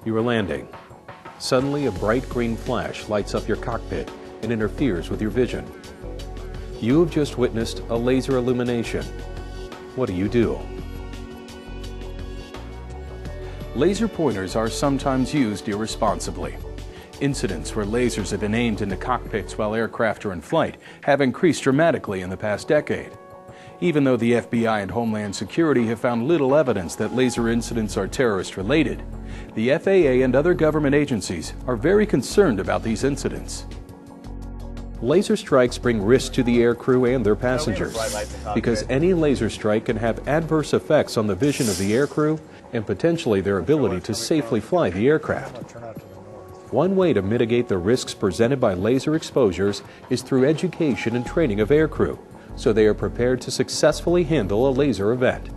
You are landing. Suddenly, a bright green flash lights up your cockpit and interferes with your vision. You have just witnessed a laser illumination. What do? Laser pointers are sometimes used irresponsibly. Incidents where lasers have been aimed into cockpits while aircraft are in flight have increased dramatically in the past decade. Even though the FBI and Homeland Security have found little evidence that laser incidents are terrorist-related, the FAA and other government agencies are very concerned about these incidents. Laser strikes bring risk to the aircrew and their passengers, because any laser strike can have adverse effects on the vision of the aircrew and potentially their ability to safely fly the aircraft. One way to mitigate the risks presented by laser exposures is through education and training of aircrew, so they are prepared to successfully handle a laser event.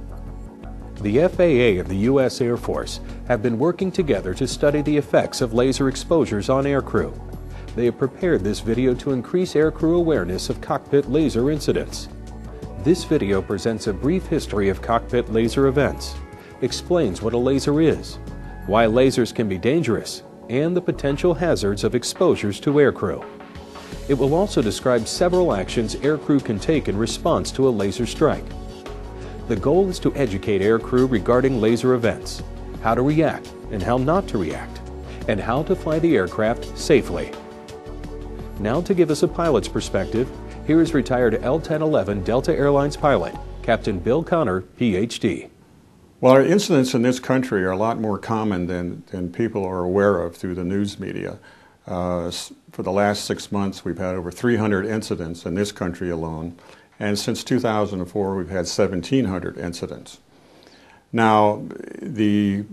The FAA and the U.S. Air Force have been working together to study the effects of laser exposures on aircrew. They have prepared this video to increase aircrew awareness of cockpit laser incidents. This video presents a brief history of cockpit laser events, explains what a laser is, why lasers can be dangerous, and the potential hazards of exposures to aircrew. It will also describe several actions aircrew can take in response to a laser strike. The goal is to educate aircrew regarding laser events, how to react and how not to react, and how to fly the aircraft safely. Now to give us a pilot's perspective, here is retired L-1011 Delta Airlines pilot, Captain Bill Connor, Ph.D. Well, our incidents in this country are a lot more common than people are aware of through the news media. For the last 6 months, we've had over 300 incidents in this country alone, and since 2004, we've had 1,700 incidents. Now, the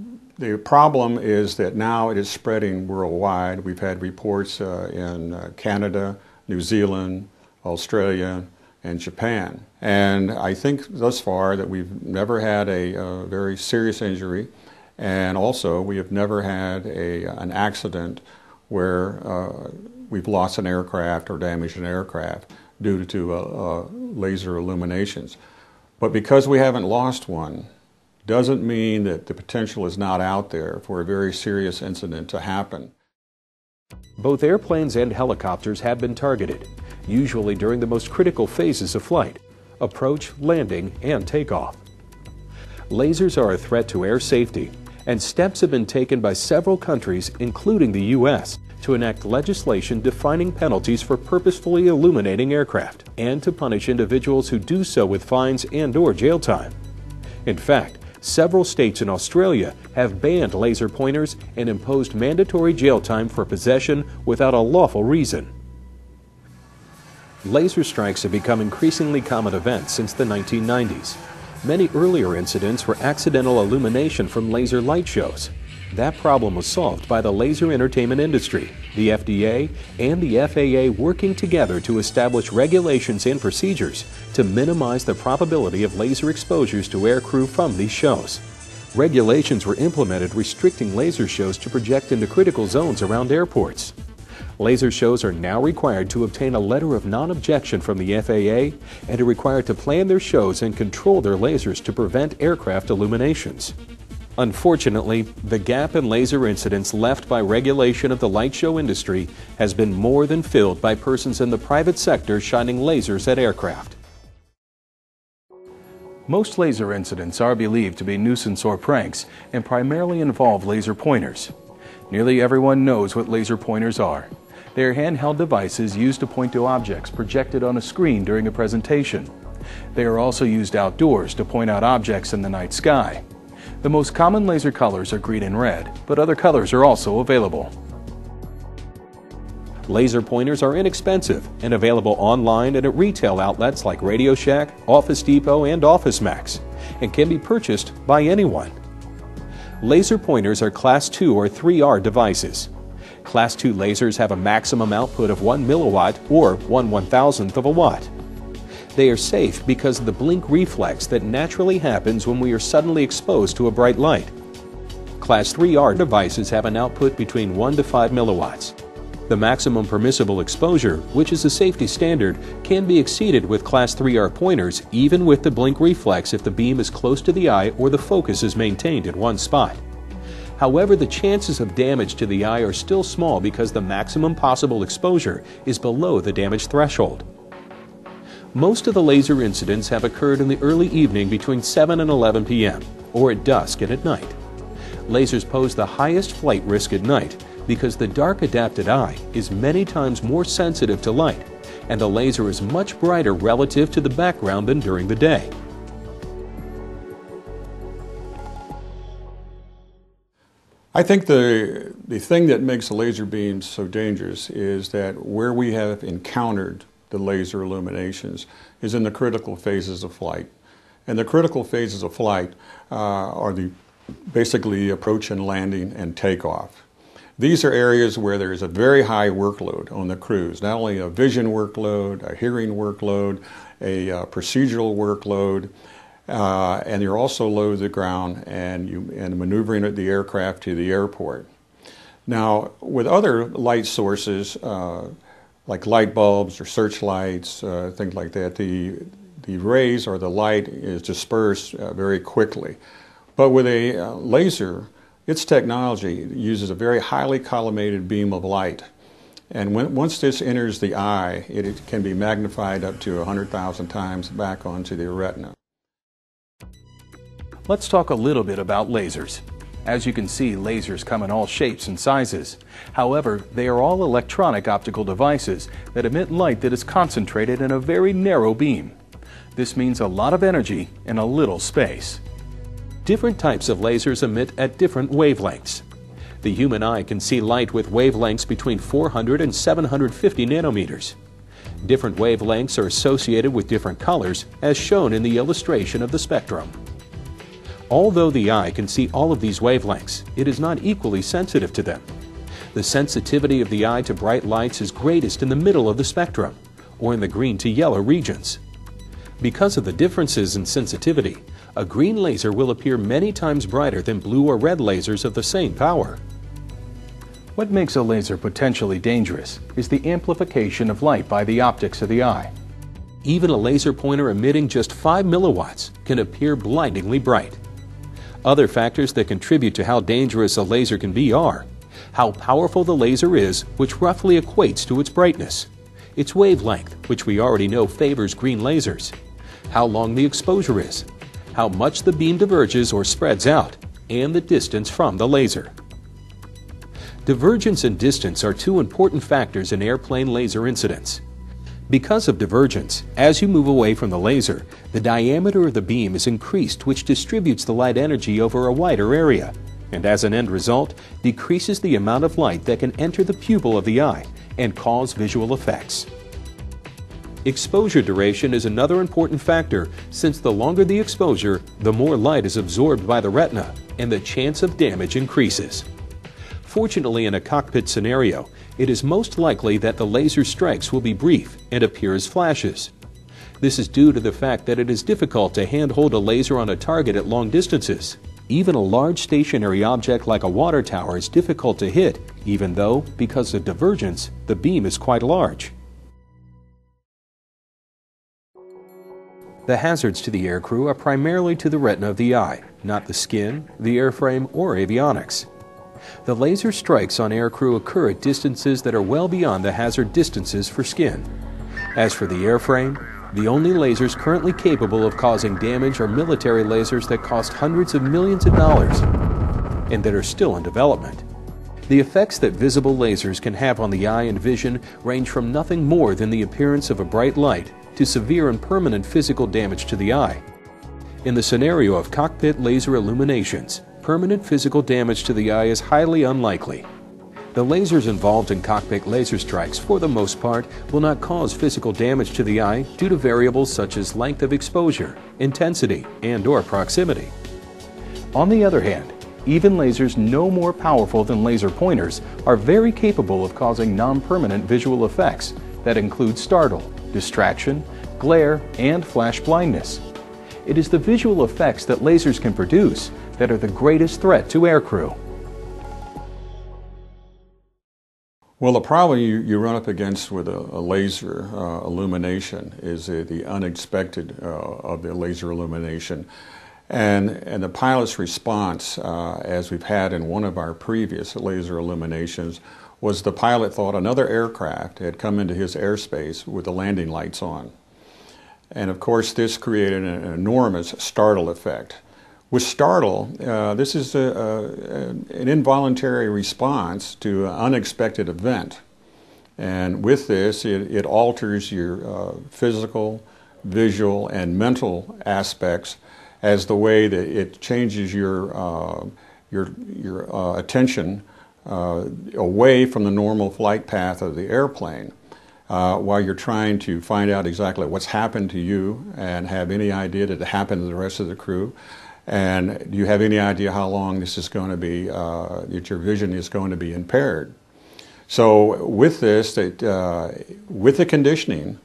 problem is that now it is spreading worldwide. We've had reports in Canada, New Zealand, Australia, and Japan. And I think thus far that we've never had a very serious injury, and also we have never had an accident where we've lost an aircraft or damaged an aircraft due to laser illuminations. But because we haven't lost one, doesn't mean that the potential is not out there for a very serious incident to happen. Both airplanes and helicopters have been targeted, usually during the most critical phases of flight: approach, landing, and takeoff. Lasers are a threat to air safety, and steps have been taken by several countries, including the U.S., to enact legislation defining penalties for purposefully illuminating aircraft, and to punish individuals who do so with fines and/or jail time. In fact, several states in Australia have banned laser pointers and imposed mandatory jail time for possession without a lawful reason. Laser strikes have become increasingly common events since the 1990s. Many earlier incidents were accidental illumination from laser light shows. That problem was solved by the laser entertainment industry, the FDA, and the FAA working together to establish regulations and procedures to minimize the probability of laser exposures to aircrew from these shows. Regulations were implemented restricting laser shows to project into critical zones around airports. Laser shows are now required to obtain a letter of non-objection from the FAA and are required to plan their shows and control their lasers to prevent aircraft illuminations. Unfortunately, the gap in laser incidents left by regulation of the light show industry has been more than filled by persons in the private sector shining lasers at aircraft. Most laser incidents are believed to be nuisance or pranks and primarily involve laser pointers. Nearly everyone knows what laser pointers are. They are handheld devices used to point to objects projected on a screen during a presentation. They are also used outdoors to point out objects in the night sky. The most common laser colors are green and red, but other colors are also available. Laser pointers are inexpensive and available online and at retail outlets like Radio Shack, Office Depot, and Office Max, and can be purchased by anyone. Laser pointers are Class 2 or 3R devices. Class 2 lasers have a maximum output of 1 milliwatt or 1/1000th of a watt. They are safe because of the blink reflex that naturally happens when we are suddenly exposed to a bright light. Class 3R devices have an output between 1 to 5 milliwatts. The maximum permissible exposure, which is a safety standard, can be exceeded with Class 3R pointers even with the blink reflex if the beam is close to the eye or the focus is maintained in one spot. However, the chances of damage to the eye are still small because the maximum possible exposure is below the damage threshold. Most of the laser incidents have occurred in the early evening between 7 and 11 p.m., or at dusk and at night. Lasers pose the highest flight risk at night because the dark adapted eye is many times more sensitive to light, and the laser is much brighter relative to the background than during the day. I think the thing that makes the laser beams so dangerous is that where we have encountered the laser illuminations is in the critical phases of flight. And the critical phases of flight are basically approach and landing and takeoff. These are areas where there is a very high workload on the crews, not only a vision workload, a hearing workload, a procedural workload, and you're also low to the ground and maneuvering the aircraft to the airport. Now, with other light sources, like light bulbs or searchlights, things like that, the rays or the light is dispersed very quickly. But with a laser, its technology uses a very highly collimated beam of light. And once this enters the eye, it can be magnified up to 100,000 times back onto the retina. Let's talk a little bit about lasers. As you can see, lasers come in all shapes and sizes. However, they are all electronic optical devices that emit light that is concentrated in a very narrow beam. This means a lot of energy in a little space. Different types of lasers emit at different wavelengths. The human eye can see light with wavelengths between 400 and 750 nanometers. Different wavelengths are associated with different colors, as shown in the illustration of the spectrum. Although the eye can see all of these wavelengths, it is not equally sensitive to them. The sensitivity of the eye to bright lights is greatest in the middle of the spectrum, or in the green to yellow regions. Because of the differences in sensitivity, a green laser will appear many times brighter than blue or red lasers of the same power. What makes a laser potentially dangerous is the amplification of light by the optics of the eye. Even a laser pointer emitting just 5 milliwatts can appear blindingly bright. Other factors that contribute to how dangerous a laser can be are how powerful the laser is, which roughly equates to its brightness, its wavelength, which we already know favors green lasers, how long the exposure is, how much the beam diverges or spreads out, and the distance from the laser. Divergence and distance are two important factors in airplane laser incidents. Because of divergence, as you move away from the laser, the diameter of the beam is increased, which distributes the light energy over a wider area, and as an end result, decreases the amount of light that can enter the pupil of the eye and cause visual effects. Exposure duration is another important factor, since the longer the exposure, the more light is absorbed by the retina, and the chance of damage increases. Fortunately, in a cockpit scenario, it is most likely that the laser strikes will be brief and appear as flashes. This is due to the fact that it is difficult to handhold a laser on a target at long distances. Even a large stationary object like a water tower is difficult to hit, even though, because of divergence, the beam is quite large. The hazards to the aircrew are primarily to the retina of the eye, not the skin, the airframe, or avionics. The laser strikes on aircrew occur at distances that are well beyond the hazard distances for skin. As for the airframe, the only lasers currently capable of causing damage are military lasers that cost hundreds of millions of dollars and that are still in development. The effects that visible lasers can have on the eye and vision range from nothing more than the appearance of a bright light to severe and permanent physical damage to the eye. In the scenario of cockpit laser illuminations, permanent physical damage to the eye is highly unlikely. The lasers involved in cockpit laser strikes, for the most part, will not cause physical damage to the eye due to variables such as length of exposure, intensity, and/or proximity. On the other hand, even lasers no more powerful than laser pointers are very capable of causing non-permanent visual effects that include startle, distraction, glare, and flash blindness. It is the visual effects that lasers can produce that are the greatest threat to aircrew. Well, the problem you run up against with a laser illumination is the unexpected of the laser illumination. And the pilot's response, as we've had in one of our previous laser illuminations, was the pilot thought another aircraft had come into his airspace with the landing lights on. And of course, this created an enormous startle effect. With startle, this is an involuntary response to an unexpected event. And with this, it alters your physical, visual, and mental aspects as the way that it changes your attention away from the normal flight path of the airplane while you're trying to find out exactly what's happened to you and have any idea that it happened to the rest of the crew. And do you have any idea how long this is going to be, that your vision is going to be impaired? So with this, with the conditioning,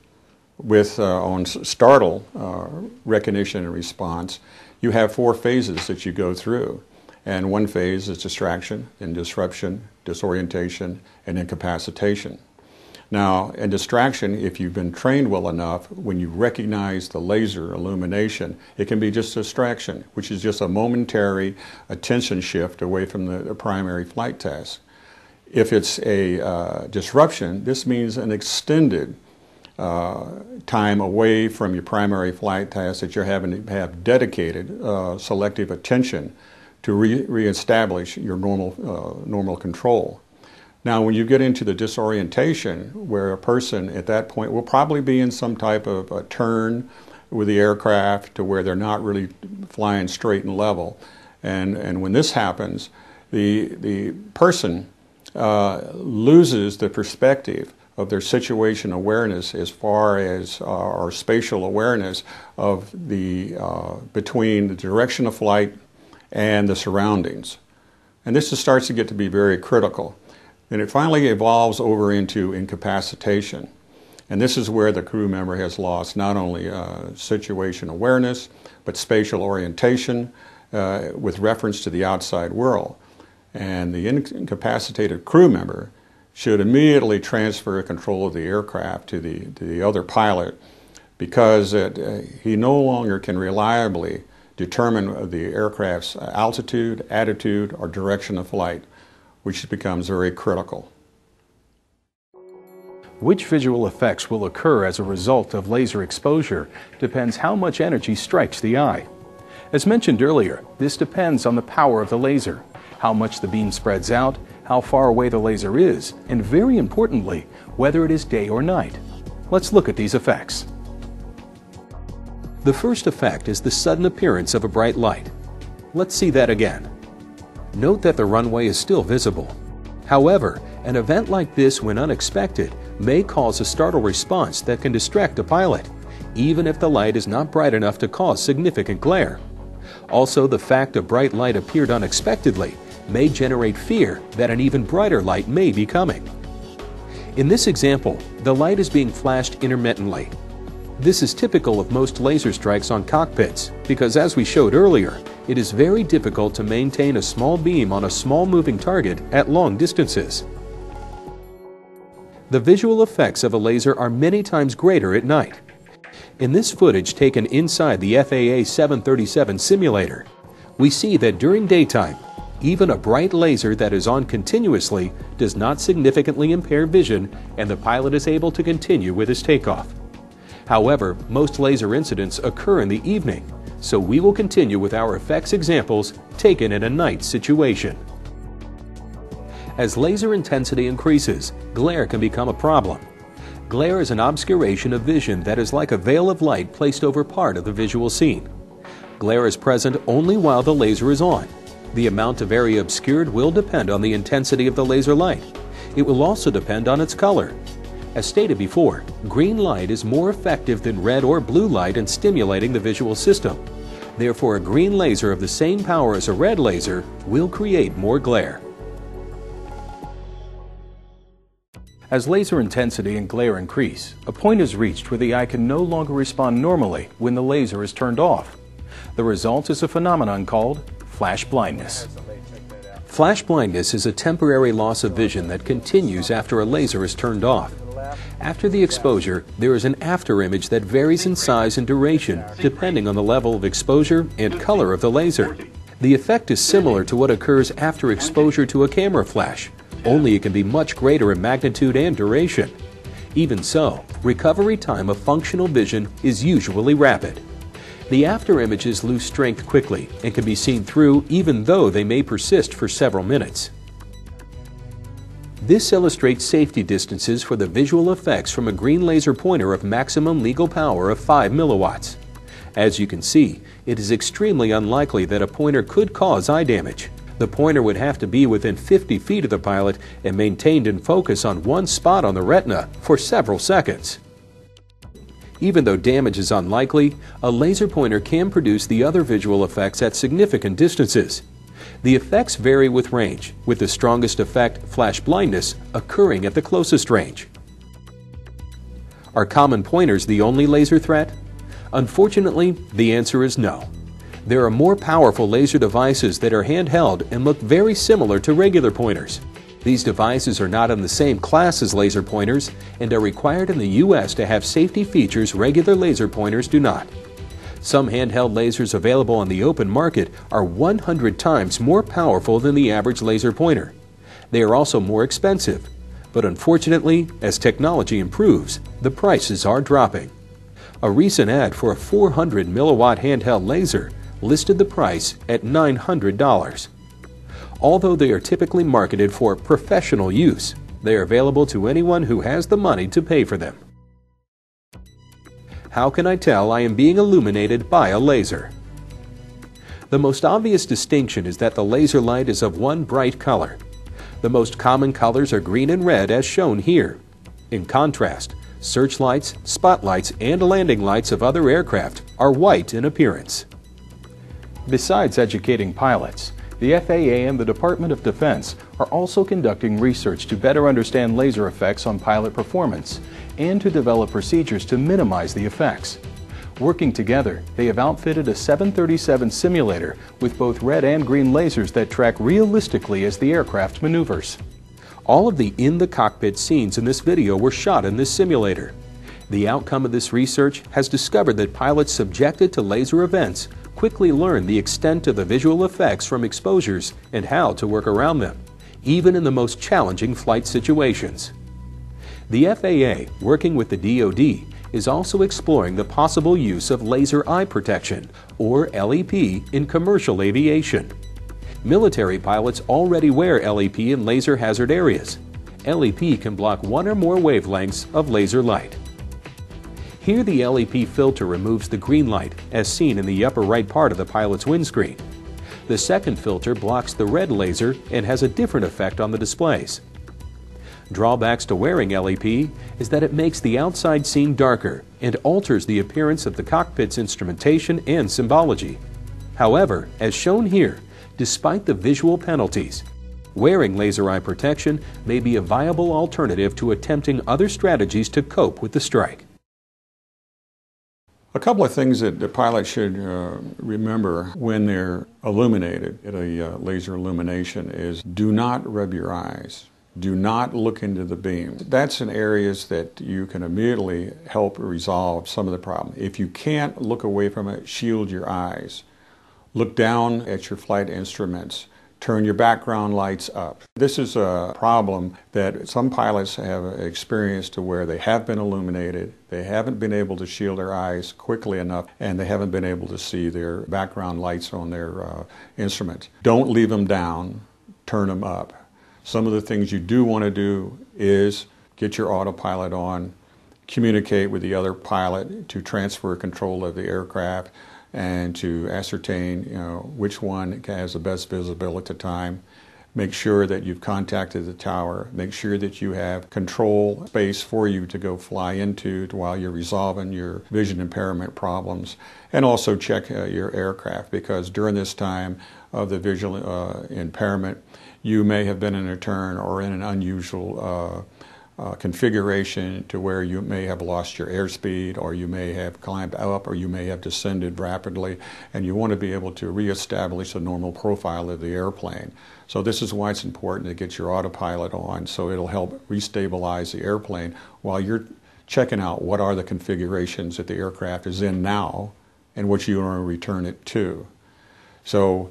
on startle recognition and response, you have 4 phases that you go through. And one phase is distraction, then disruption, disorientation, and incapacitation. Now, in distraction, if you've been trained well enough, when you recognize the laser illumination, it can be just distraction, which is just a momentary attention shift away from the primary flight task. If it's a disruption, this means an extended time away from your primary flight task that you're having to have dedicated selective attention to reestablish your normal control. Now, when you get into the disorientation, where a person at that point will probably be in some type of a turn with the aircraft to where they're not really flying straight and level, and when this happens, the person loses the perspective of their situation awareness as far as our spatial awareness of the between the direction of flight and the surroundings. And this starts to get to be very critical. And it finally evolves over into incapacitation. And this is where the crew member has lost not only situation awareness, but spatial orientation with reference to the outside world. And the incapacitated crew member should immediately transfer control of the aircraft to the other pilot, because he no longer can reliably determine the aircraft's altitude, attitude, or direction of flight, which becomes very critical. Which visual effects will occur as a result of laser exposure depends how much energy strikes the eye. As mentioned earlier, this depends on the power of the laser, how much the beam spreads out, how far away the laser is, and very importantly, whether it is day or night. Let's look at these effects. The first effect is the sudden appearance of a bright light. Let's see that again. Note that the runway is still visible. However, an event like this, when unexpected, may cause a startle response that can distract a pilot, even if the light is not bright enough to cause significant glare. Also, the fact a bright light appeared unexpectedly may generate fear that an even brighter light may be coming. In this example, the light is being flashed intermittently. This is typical of most laser strikes on cockpits because, as we showed earlier, it is very difficult to maintain a small beam on a small moving target at long distances. The visual effects of a laser are many times greater at night. In this footage taken inside the FAA 737 simulator, we see that during daytime, even a bright laser that is on continuously does not significantly impair vision, and the pilot is able to continue with his takeoff. However, most laser incidents occur in the evening, so we will continue with our effects examples taken in a night situation. As laser intensity increases, glare can become a problem. Glare is an obscuration of vision that is like a veil of light placed over part of the visual scene. Glare is present only while the laser is on. The amount of area obscured will depend on the intensity of the laser light. It will also depend on its color. As stated before, green light is more effective than red or blue light in stimulating the visual system. Therefore, a green laser of the same power as a red laser will create more glare. As laser intensity and glare increase, a point is reached where the eye can no longer respond normally when the laser is turned off. The result is a phenomenon called flash blindness. Flash blindness is a temporary loss of vision that continues after a laser is turned off. After the exposure, there is an after image that varies in size and duration depending on the level of exposure and color of the laser. The effect is similar to what occurs after exposure to a camera flash, only it can be much greater in magnitude and duration. Even so, recovery time of functional vision is usually rapid. The after images lose strength quickly and can be seen through even though they may persist for several minutes. This illustrates safety distances for the visual effects from a green laser pointer of maximum legal power of 5 milliwatts. As you can see, it is extremely unlikely that a pointer could cause eye damage. The pointer would have to be within 50 feet of the pilot and maintained in focus on one spot on the retina for several seconds. Even though damage is unlikely, a laser pointer can produce the other visual effects at significant distances. The effects vary with range, with the strongest effect, flash blindness, occurring at the closest range. Are common pointers the only laser threat? Unfortunately, the answer is no. There are more powerful laser devices that are handheld and look very similar to regular pointers. These devices are not in the same class as laser pointers and are required in the U.S. to have safety features regular laser pointers do not. Some handheld lasers available on the open market are 100 times more powerful than the average laser pointer. They are also more expensive, but unfortunately, as technology improves, the prices are dropping. A recent ad for a 400 milliwatt handheld laser listed the price at $900. Although they are typically marketed for professional use, they are available to anyone who has the money to pay for them. How can I tell I am being illuminated by a laser? The most obvious distinction is that the laser light is of one bright color. The most common colors are green and red as shown here. In contrast, searchlights, spotlights, and landing lights of other aircraft are white in appearance. Besides educating pilots, the FAA and the Department of Defense are also conducting research to better understand laser effects on pilot performance and to develop procedures to minimize the effects. Working together, they have outfitted a 737 simulator with both red and green lasers that track realistically as the aircraft maneuvers. All of the in-the-cockpit scenes in this video were shot in this simulator. The outcome of this research has discovered that pilots subjected to laser events quickly learn the extent of the visual effects from exposures and how to work around them, even in the most challenging flight situations. The FAA, working with the DoD, is also exploring the possible use of laser eye protection, or LEP, in commercial aviation. Military pilots already wear LEP in laser hazard areas. LEP can block one or more wavelengths of laser light. Here the LEP filter removes the green light, as seen in the upper right part of the pilot's windscreen. The second filter blocks the red laser and has a different effect on the displays. Drawbacks to wearing LEP is that it makes the outside scene darker and alters the appearance of the cockpit's instrumentation and symbology. However, as shown here, despite the visual penalties, wearing laser eye protection may be a viable alternative to attempting other strategies to cope with the strike. A couple of things that the pilot should remember when they're illuminated at a laser illumination is do not rub your eyes. Do not look into the beam. That's in areas that you can immediately help resolve some of the problem. If you can't look away from it, shield your eyes. Look down at your flight instruments. Turn your background lights up. This is a problem that some pilots have experienced to where they have been illuminated, they haven't been able to shield their eyes quickly enough, and they haven't been able to see their background lights on their instruments. Don't leave them down, turn them up. Some of the things you do want to do is get your autopilot on, communicate with the other pilot to transfer control of the aircraft, and to ascertain which one has the best visibility at the time. Make sure that you've contacted the tower. Make sure that you have control space for you to go fly into while you're resolving your vision impairment problems. And also check your aircraft, because during this time of the visual impairment, you may have been in a turn or in an unusual configuration to where you may have lost your airspeed, or you may have climbed up, or you may have descended rapidly, and you want to be able to reestablish a normal profile of the airplane. So this is why it's important to get your autopilot on, so it'll help restabilize the airplane while you're checking out what are the configurations that the aircraft is in now and what you want to return it to. So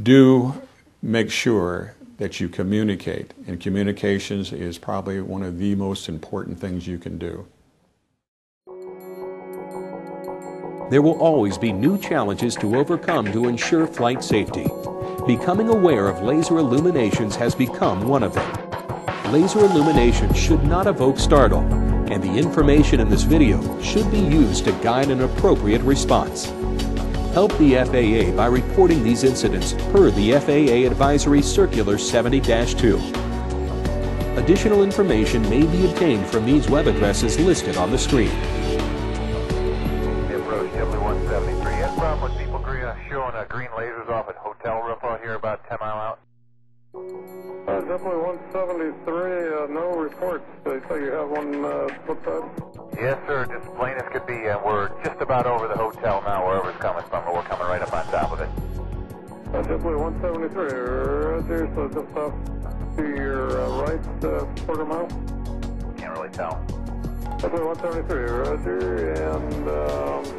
do make sure that you communicate, and communications is probably one of the most important things you can do. There will always be new challenges to overcome to ensure flight safety. Becoming aware of laser illuminations has become one of them. Laser illumination should not evoke startle, and the information in this video should be used to guide an appropriate response. Help the FAA by reporting these incidents per the FAA Advisory Circular 70-2. Additional information may be obtained from these web addresses listed on the screen. Approach W173. Yes, problem with people showing green lasers off at hotel roof out here about 10 mile out. W173, no reports. They say you have one flipped out? Yes, sir, just plain as could be. We're just about over the hotel now, wherever it's coming from, but we're coming right up on top of it. W173, roger, so just off to your right quarter mile? Can't really tell. W173, roger, and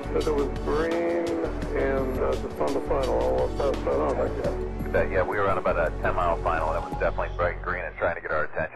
said it was green, and just on the final, I'll pass that on, I guess. Yeah, we were on about a 10-mile final, and it was definitely bright green and trying to get our attention.